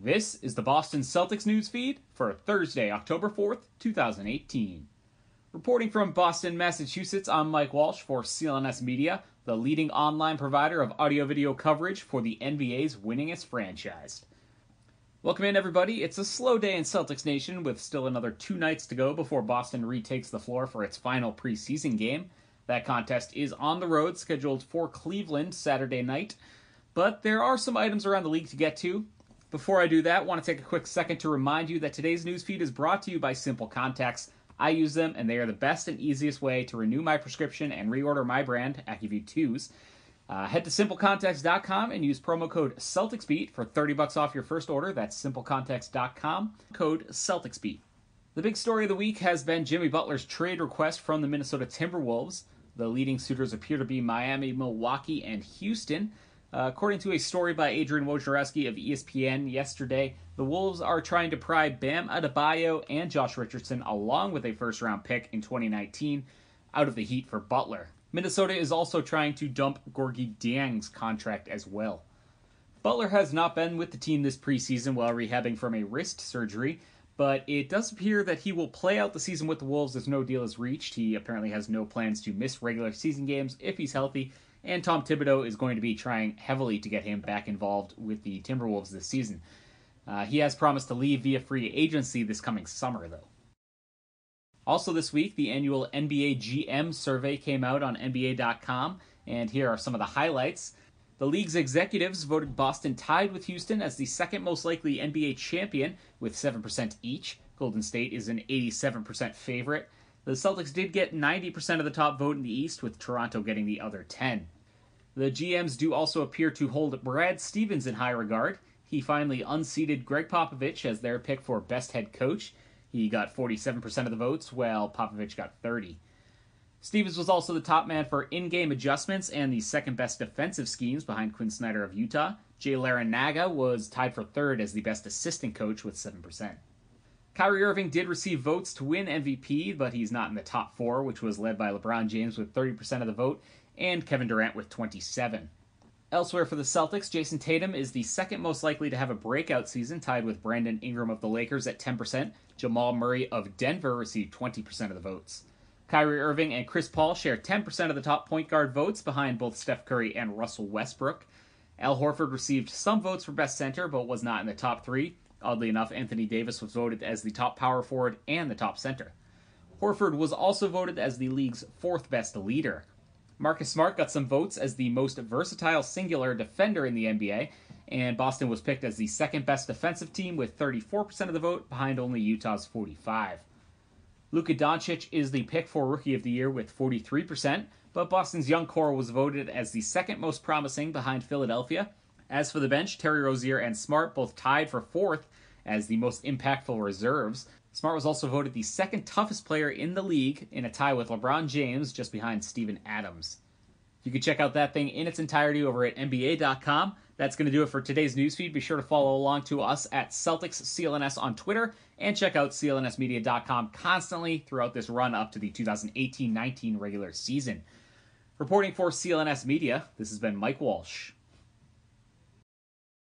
This is the Boston Celtics news feed for Thursday, October 4th, 2018. Reporting from Boston, Massachusetts, I'm Mike Walsh for CLNS Media, the leading online provider of audio-video coverage for the NBA's winningest franchise. Welcome in, everybody. It's a slow day in Celtics Nation with still another 2 nights to go before Boston retakes the floor for its final preseason game. That contest is on the road, scheduled for Cleveland Saturday night. But there are some items around the league to get to. Before I do that, I want to take a quick second to remind you that today's newsfeed is brought to you by Simple Contacts. I use them, and they are the best and easiest way to renew my prescription and reorder my brand, AccuView 2s. Head to simplecontacts.com and use promo code CelticsBeat for $30 off your first order. That's simplecontacts.com, code CelticsBeat. The big story of the week has been Jimmy Butler's trade request from the Minnesota Timberwolves. The leading suitors appear to be Miami, Milwaukee, and Houston. According to a story by Adrian Wojnarowski of ESPN yesterday, the Wolves are trying to pry Bam Adebayo and Josh Richardson, along with a first-round pick in 2019, out of the Heat for Butler. Minnesota is also trying to dump Gorgui Dieng's contract as well. Butler has not been with the team this preseason while rehabbing from a wrist surgery, but it does appear that he will play out the season with the Wolves if no deal is reached. He apparently has no plans to miss regular season games if he's healthy, and Tom Thibodeau is going to be trying heavily to get him back involved with the Timberwolves this season. He has promised to leave via free agency this coming summer, though. Also this week, the annual NBA GM survey came out on NBA.com, and here are some of the highlights. The league's executives voted Boston tied with Houston as the second most likely NBA champion, with 7% each. Golden State is an 87% favorite. The Celtics did get 90% of the top vote in the East, with Toronto getting the other 10%. The GMs do also appear to hold Brad Stevens in high regard. He finally unseated Gregg Popovich as their pick for best head coach. He got 47% of the votes, while Popovich got 30%. Stevens was also the top man for in-game adjustments and the second-best defensive schemes behind Quinn Snyder of Utah. Jay Larranaga was tied for third as the best assistant coach with 7%. Kyrie Irving did receive votes to win MVP, but he's not in the top 4, which was led by LeBron James with 30% of the vote, and Kevin Durant with 27%. Elsewhere for the Celtics, Jason Tatum is the second most likely to have a breakout season, tied with Brandon Ingram of the Lakers at 10%. Jamal Murray of Denver received 20% of the votes. Kyrie Irving and Chris Paul share 10% of the top point guard votes behind both Steph Curry and Russell Westbrook. Al Horford received some votes for best center, but was not in the top 3. Oddly enough, Anthony Davis was voted as the top power forward and the top center. Horford was also voted as the league's 4th best leader. Marcus Smart got some votes as the most versatile singular defender in the NBA, and Boston was picked as the second best defensive team with 34% of the vote, behind only Utah's 45%. Luka Doncic is the pick for Rookie of the Year with 43%, but Boston's young core was voted as the second most promising behind Philadelphia. As for the bench, Terry Rozier and Smart both tied for 4th as the most impactful reserves. Smart was also voted the second toughest player in the league in a tie with LeBron James, just behind Steven Adams. You can check out that thing in its entirety over at NBA.com. That's going to do it for today's newsfeed. Be sure to follow along to us at Celtics CLNS on Twitter, and check out CLNSmedia.com constantly throughout this run up to the 2018-19 regular season. Reporting for CLNS Media, this has been Mike Walsh.